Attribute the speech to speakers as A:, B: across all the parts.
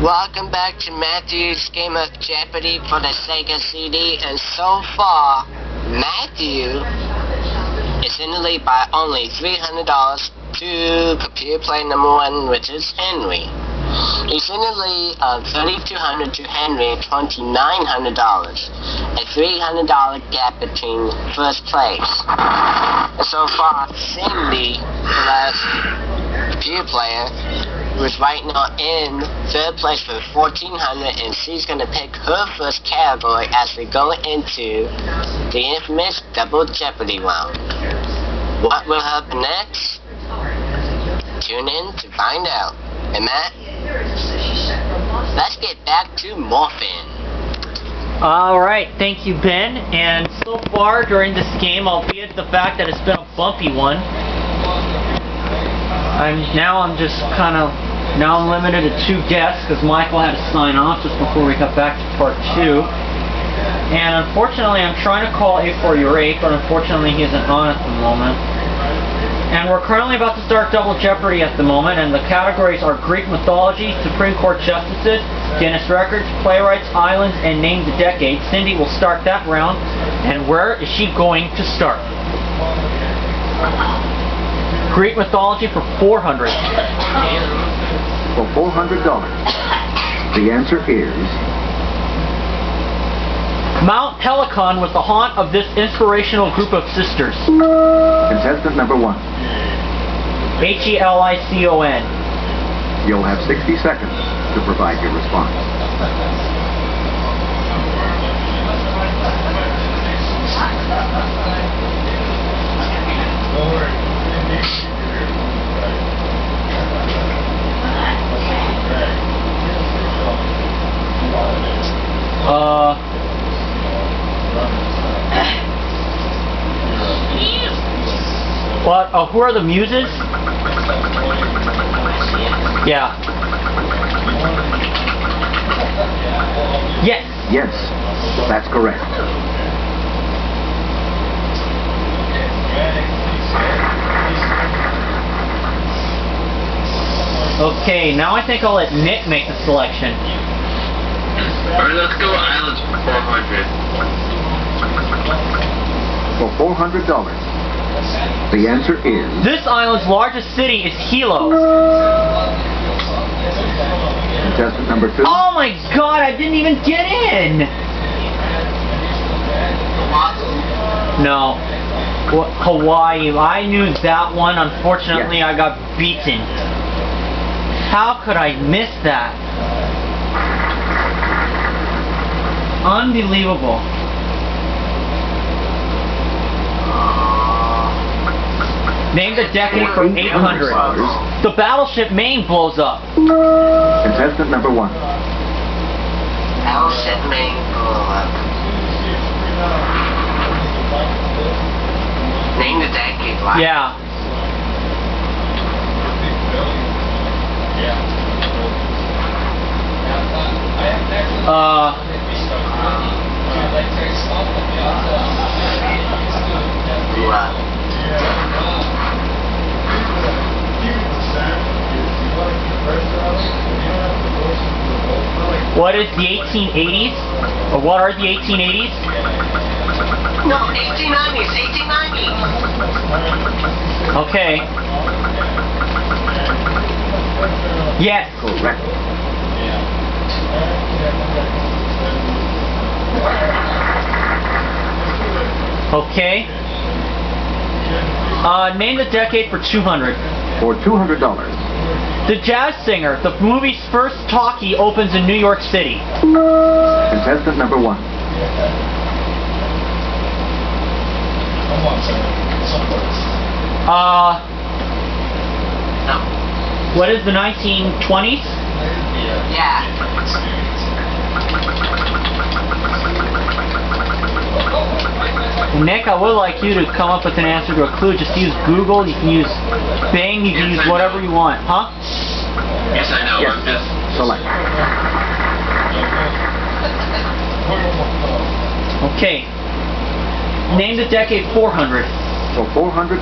A: Welcome back to Matthew's Game of Jeopardy for the Sega CD, and so far, Matthew is in the lead by only $300 to computer player number 1, which is Henry. He's in the lead of $3,200 to Henry at $2,900, a $300 gap between first place. And so far, Cindy, the last computer player, who is right now in third place with $1,400, and she's going to pick her first category as we go into the infamous Double Jeopardy round. What will happen next? Tune in to find out. And Matt, let's get back to Morphin.
B: Alright, thank you, Ben. And so far during this game, albeit the fact that it's been a bumpy one, I'm limited to 2 guests because Michael had to sign off just before we got back to part 2. And unfortunately, I'm trying to call A4U8, but unfortunately he isn't on at the moment. And we're currently about to start Double Jeopardy at the moment, and the categories are Greek mythology, Supreme Court justices, Guinness records, playwrights, islands, and name the decade. Cindy will start that round, and where is she going to start? Greek mythology for $400.
C: For $400, the answer is
B: Mount Helicon was the haunt of this inspirational group of sisters.
C: contestant number 1.
B: Helicon.
C: You'll have 60 seconds to provide your response.
B: What? Who are the muses? Yeah. Yes.
C: Yes, that's correct.
B: Okay, now I think I'll let Nick make the selection.
D: Alright, let's go islands for $400.
C: For $400, the answer is
B: This island's largest city is Hilo.
C: contestant number 2.
B: Oh my god, I didn't even get in! No. Hawaii. I knew that one. Unfortunately,
C: Yes.
B: I got beaten. How could I miss that? Unbelievable. Name the decade for $800. The battleship Maine blows up.
C: Contestant number 1.
A: Battleship Maine blow up. Name the decade, right?
B: Yeah. What is the 1880s? Or what are the 1880s?
A: No, 1890s, 1890s.
B: Okay. Yes.
C: Correct.
B: Okay. Name the decade for $200.
C: For $200,
B: The Jazz Singer. The movie's first talkie opens in New York City.
C: contestant number 1.
A: No.
B: What is the 1920s?
A: Yeah.
B: Nick, I would like you to come up with an answer to a clue. Just use Google, you can use Bing, you can use whatever you want. Huh?
D: Yes, I know.
C: Yes.
D: I'm just...
C: Select.
B: Okay. Name the decade 400.
C: For $400,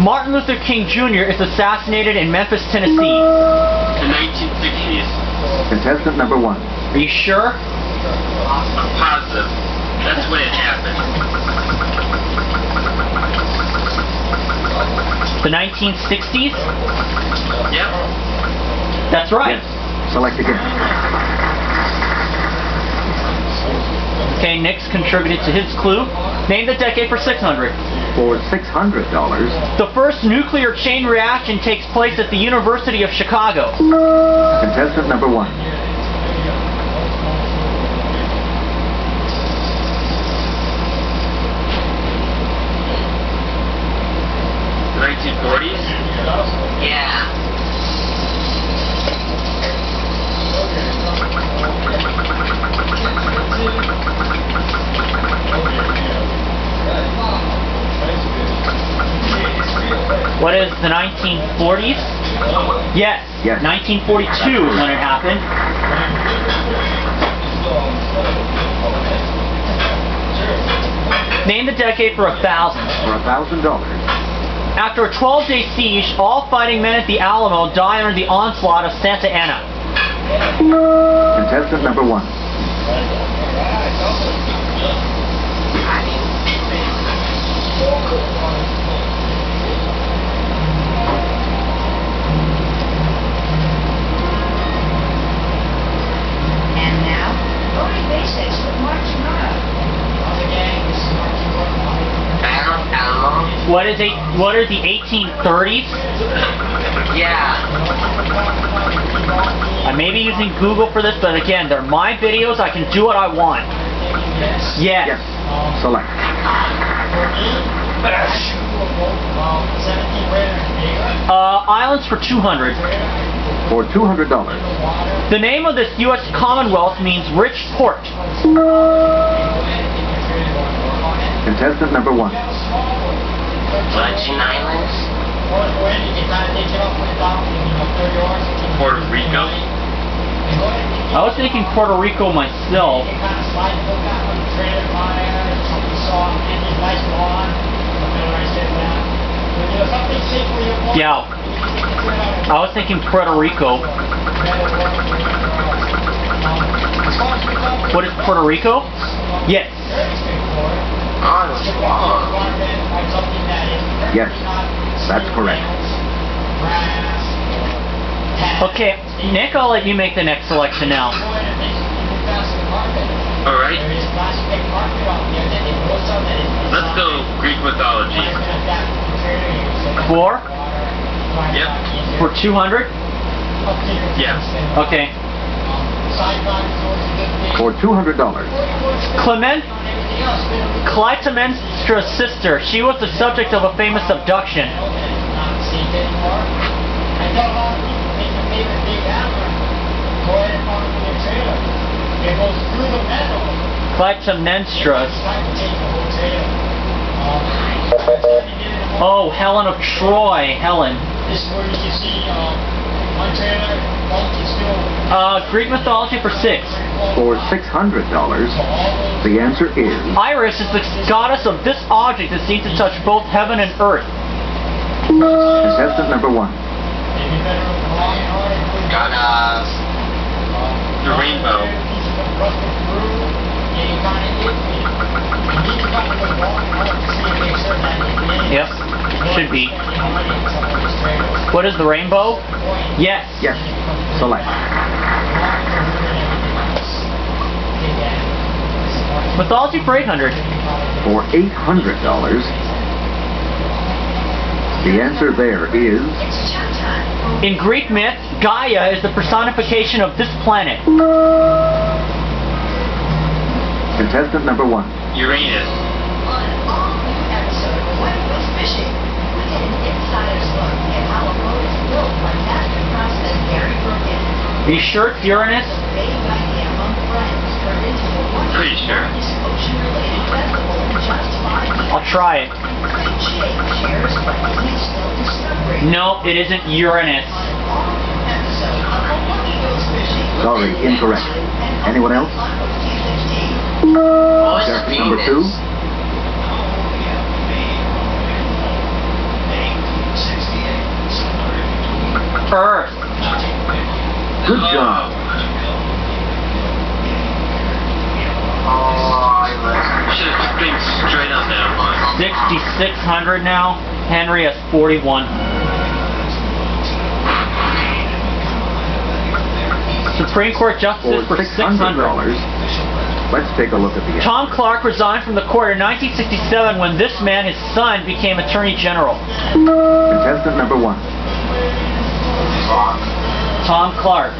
B: Martin Luther King Jr. is assassinated in Memphis, Tennessee.
D: The 1960s.
C: Contestant number 1.
B: Are you sure?
D: I'm positive. That's when it happened.
B: The 1960s?
D: Yep.
B: That's right.
C: Yes. Select again.
B: Okay, Nick's contributed to his clue. Name the decade for 600.
C: For $600.
B: The first nuclear chain reaction takes place at the University of Chicago.
C: Contestant number 1.
D: 1940s?
A: Yeah.
B: What is the 1940s? Yes.
C: Yes.
B: 1942 is when it happened. Name the decade for 1,000.
C: For $1,000.
B: After a 12-day siege, all fighting men at the Alamo die under the onslaught of Santa Anna.
C: Contestant number 1.
E: And now, voting basics with Mark Shimano.
A: Alamo?
B: What are the 1830s?
A: Yeah.
B: I may be using Google for this, but again, they're my videos. I can do what I want. Yes.
C: Yes. Select.
B: Islands for 200.
C: For $200.
B: The name of this U.S. Commonwealth means rich port.
C: Contestant number 1.
A: Virgin Islands?
D: Puerto Rico?
B: I was thinking Puerto Rico myself. Yeah. I was thinking Puerto Rico. What is Puerto Rico? Yes.
A: Oh, it's wrong.
C: Yes. That's correct.
B: Okay, Nick, I'll let you make the next selection now.
D: Alright. Let's go Greek mythology.
B: For?
D: Yep.
B: For 200?
D: Yes.
B: Okay.
C: For $200.
B: Clytemnestra's sister. She was the subject of a famous abduction. Clytemnestra. Oh, Helen of Troy. Helen. Greek mythology for 6.
C: For $600. The answer is
B: Iris is the goddess of this object that seems to touch both heaven and earth.
C: contestant number 1.
A: Got
D: The rainbow.
B: Yep, should be. What is the rainbow? Yes.
C: Yes. Select.
B: Mythology for 800.
C: For $800. The answer there is
E: It's showtime.
B: In Greek myth, Gaia is the personification of this planet.
C: contestant number 1.
D: Uranus.
E: On an all-new episode of Wet West Fishing, we get an insider's look at how a boat is built by master craftsman Gary Brogan.
B: Are you sure it's Uranus?
E: A vague idea among friends turned into a
D: Pretty sure.
E: ocean-related festival in just 5 years.
B: I'll try it.
E: Craig Shake shares what he's still discovering.
B: No, it isn't Uranus.
E: All-new episode of the Lucky Goes Fishing.
C: Sorry, incorrect. Anyone else?
A: What was
C: Contestant number 2.
A: Venus?
B: Earth.
C: Good job.
B: 600 now. Henry has 41. Supreme Court justices for $600.
C: Let's take a look at the answer.
B: Tom Clark resigned from the court in 1967 when this man, his son, became Attorney General.
C: Contestant number 1.
B: Tom Clark.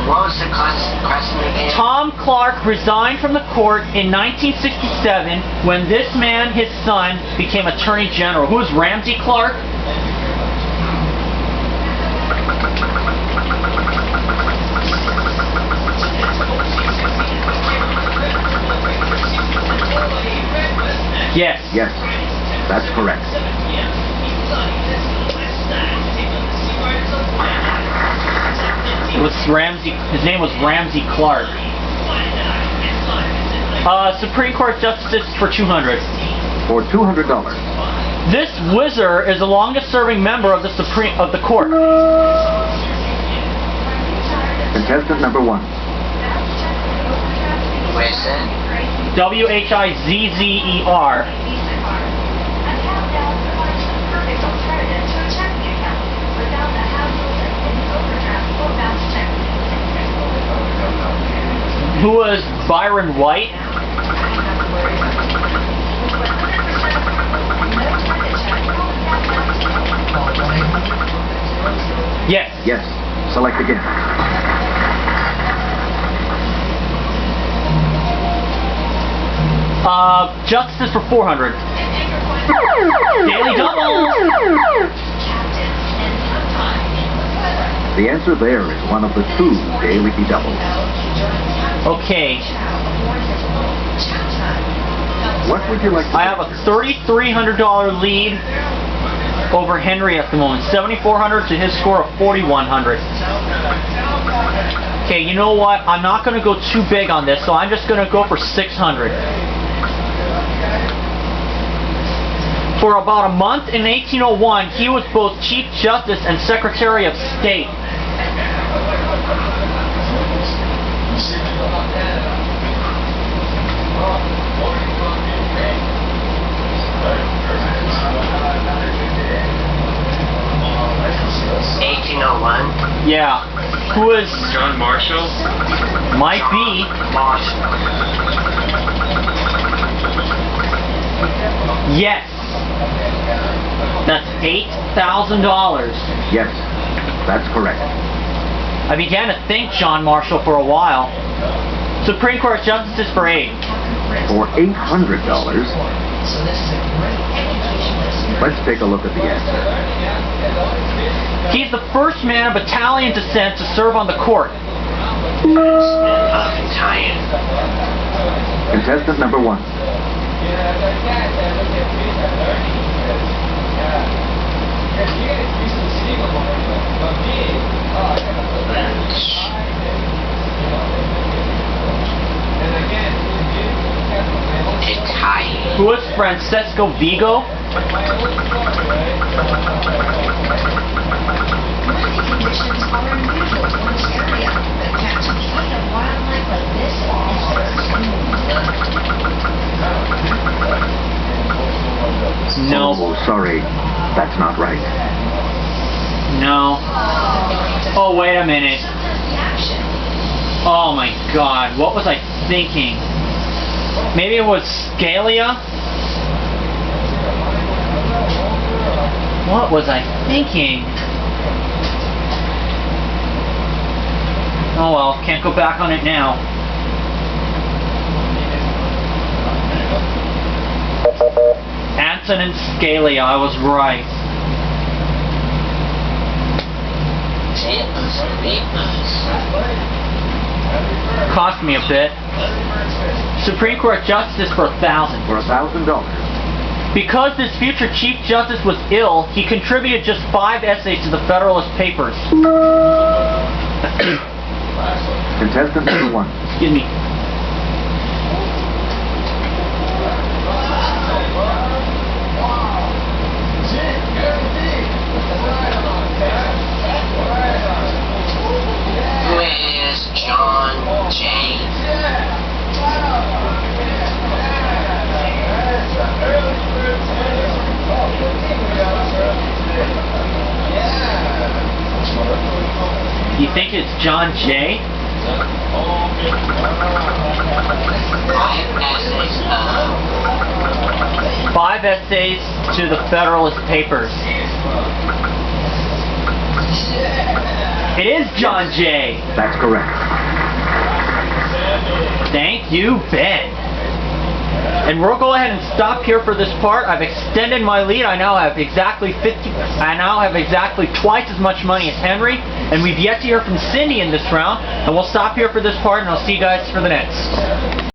A: What was the question again?
B: Tom Clark resigned from the court in 1967 when this man, his son, became Attorney General. Who is Ramsey Clark? Yes.
C: Yes, that's correct.
B: His name was Ramsey Clark. Supreme Court justice for $200.
C: For $200.
B: This whizzer is the longest serving member of the court.
C: Contestant number 1.
A: Where is it?
B: WHIZZER. Who was Byron White? Yes.
C: Yes, select again.
B: Justice for $400. Daily double.
C: The answer there is one of the 2 daily doubles.
B: Okay.
C: What would you like to
B: I have a $3,300 lead over Henry at the moment. 7,400 to his score of 4,100. Okay, you know what? I'm not going to go too big on this, so I'm just going to go for 600. For about a month in 1801, he was both Chief Justice and Secretary of State. Yeah. Who is...
D: John Marshall?
B: Might be. Yes. That's $8,000.
C: Yes, that's correct.
B: I began to think John Marshall for a while. Supreme Court justices for $8.
C: For $800, let's take a look at the answer.
B: He's the first man of Italian descent to serve on the court.
A: Italian.
C: Contestant number 1.
A: Italian.
B: Who is Francesco Vigo?
E: Conditions are unusual in this area, but catching plenty of wildlife like this is
B: No.
C: Oh, sorry. That's not right.
B: No. Oh, wait a minute. Oh my god, what was I thinking? Maybe it was Scalia? What was I thinking? Oh well, can't go back on it now. Antonin Scalia, I was right. Cost me a bit. Supreme Court Justice for $1,000.
C: For $1,000.
B: Because this future Chief Justice was ill, he contributed just 5 essays to the Federalist Papers.
C: Contestant number 1.
B: Excuse me.
A: Who is John
B: You think it's John Jay? 5 essays to the Federalist Papers. It is John Jay.
C: That's correct.
B: Thank you, Ben. And we'll go ahead and stop here for this part. I've extended my lead. I now have exactly twice as much money as Henry, and we've yet to hear from Cindy in this round. And we'll stop here for this part, and I'll see you guys for the next.